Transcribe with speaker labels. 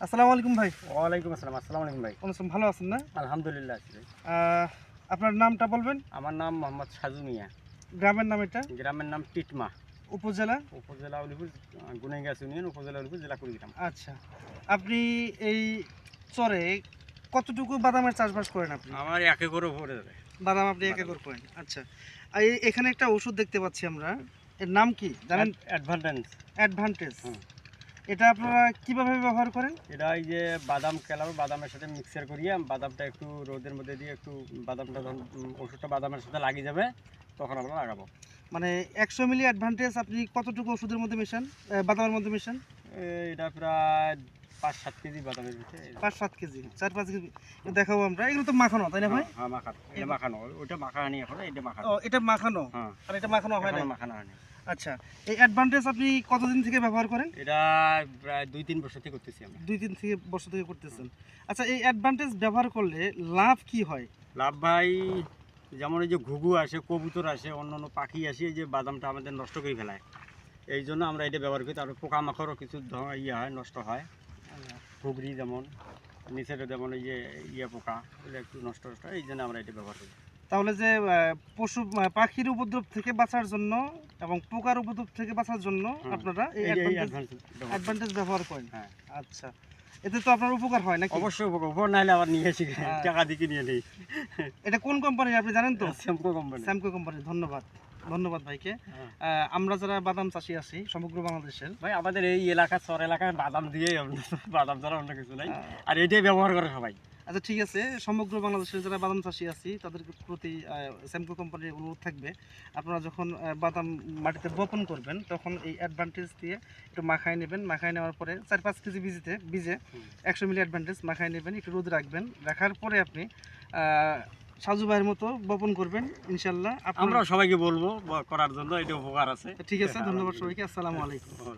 Speaker 1: আসসালামু আলাইকুম ভাই।
Speaker 2: ওয়ালাইকুম আসসালাম। আসসালামু আলাইকুম ভাই।
Speaker 1: ভালো আছেন না?
Speaker 2: আলহামদুলিল্লাহ আছি ভাই।
Speaker 1: আহ, আপনার নামটা বলবেন?
Speaker 2: আমার নাম মোহাম্মদ সাজু মিয়া।
Speaker 1: গ্রামের নাম এটা?
Speaker 2: গ্রামের নাম টিটমা।
Speaker 1: উপজেলা?
Speaker 2: উপজেলা উলিপুর, গুনাইগাছ ইউনিয়ন, উপজেলা উলিপুর, জেলা কুড়িগ্রাম।
Speaker 1: আচ্ছা। আপনি এই চরে কতটুকু বাদামের চাষবাস করেন আপনি?
Speaker 2: আমার 1 একরের উপরে যাবে।
Speaker 1: বাদাম আপনি 1 একর করেন। আচ্ছা। আর এখানে একটা ওষুধ দেখতে পাচ্ছি আমরা। এর নাম কি জানেন?
Speaker 2: অ্যাডভান্টেজ।
Speaker 1: অ্যাডভান্টেজ।
Speaker 2: হুম।
Speaker 1: এটা আপনারা কিভাবে ব্যবহার করেন?
Speaker 2: এটা এই যে বাদাম কেলাবো, বাদামের সাথে মিক্সার করিয়ে বাদামটা একটু রোদের মধ্যে দিয়ে একটু বাদামটা যখন ওষুধটা বাদামের সাথে লাগিয়ে যাবে তখন আমরা লাগাবো।
Speaker 1: মানে 100 মিলি অ্যাডভান্টেজ আপনি কতটুকু ওষুধের মধ্যে মেশান? বাদামের মধ্যে মেশান?
Speaker 2: এটা প্রায় 5-7 কেজি বাদামের ভিতরে।
Speaker 1: 5-7 কেজি, 4-5 কেজি দেখাবো আমরা। এগুলো তো মাখানো, তাই না ভাই?
Speaker 2: হ্যাঁ, মাখানো। এটা মাখানো। ওইটা মাখানি এখন, এটা মাখানো।
Speaker 1: ও, এটা মাখানো।
Speaker 2: হ্যাঁ।
Speaker 1: আর এটা মাখানো হয় না?
Speaker 2: এখনো মাখানো হয়নি।
Speaker 1: আচ্ছা, এই অ্যাডভান্টেজ আপনি কতদিন থেকে ব্যবহার করেন?
Speaker 2: এটা প্রায় 2-3 বছর থেকে করতেছি আমরা।
Speaker 1: 2-3 থেকে বছর থেকে করতেছেন। আচ্ছা, এই অ্যাডভান্টেজ ব্যবহার করলে লাভ কি হয়?
Speaker 2: লাভ ভাই, যেমন এই যে ঘুঘু আসে, কবুতর আসে, অন্যান্য পাখি আসে, এই যে বাদামটা আমাদের নষ্ট করে ফেলায়। এই জন্য আমরা এটা ব্যবহার করি। তারপরে পোকামাকড়ও কিছু ইয়ে হয়, নষ্ট হয়। ঘুগরি যেমন, নিচের যেমন এই যে পোকা, এগুলো একটু নষ্ট হয়, এই জন্য আমরা এটা ব্যবহার করি।
Speaker 1: তাহলে যে পশু পাখির উপদ্রব থেকে বাঁচার জন্য এবং পোকার উপদ্রব থেকে বাঁচার জন্য আপনারা এই অ্যাডভান্টেজ ব্যবহার করেন।
Speaker 2: হ্যাঁ।
Speaker 1: আচ্ছা, এতে তো আপনার উপকার হয় নাকি?
Speaker 2: অবশ্যই উপর নাহলে আবার নিয়ে এসে টাকা দিয়ে নিয়ে নেই।
Speaker 1: এটা কোন কোম্পানির আপনি জানেন তো?
Speaker 2: Shampoo company.
Speaker 1: স্যামকো কোম্পানি। ধন্যবাদ, ধন্যবাদ ভাইকে। আমরা যারা বাদাম চাষি আছি সমগ্র বাংলাদেশের,
Speaker 2: ভাই আমাদের এই এলাকা, চর এলাকায় বাদাম দিয়েই বাদাম ছাড়া অন্য কিছু নাই। আর এটাই ব্যবহার করে সবাই।
Speaker 1: আচ্ছা ঠিক আছে, সমগ্র বাংলাদেশের যারা বাদাম চাষি আছি তাদের প্রতি স্যামকো কোম্পানির অনুরোধ থাকবে, আপনারা যখন বাদাম মাটিতে বপন করবেন তখন এই অ্যাডভান্টেজ দিয়ে একটু মাখায় নেবেন। মাখায় নেওয়ার পরে 4-5 কেজি বীজে 100 মিলি অ্যাডভান্টেজ মাখায় নেবেন, একটু রোদে রাখবেন। রাখার পরে আপনি সাজু ভাইয়ের মতো বপন করবেন ইনশাল্লাহ।
Speaker 2: আমরা সবাইকে বলবো করার জন্য, এটা উপকার আছে।
Speaker 1: ঠিক আছে, ধন্যবাদ সবাইকে। আসসালামু আলাইকুম।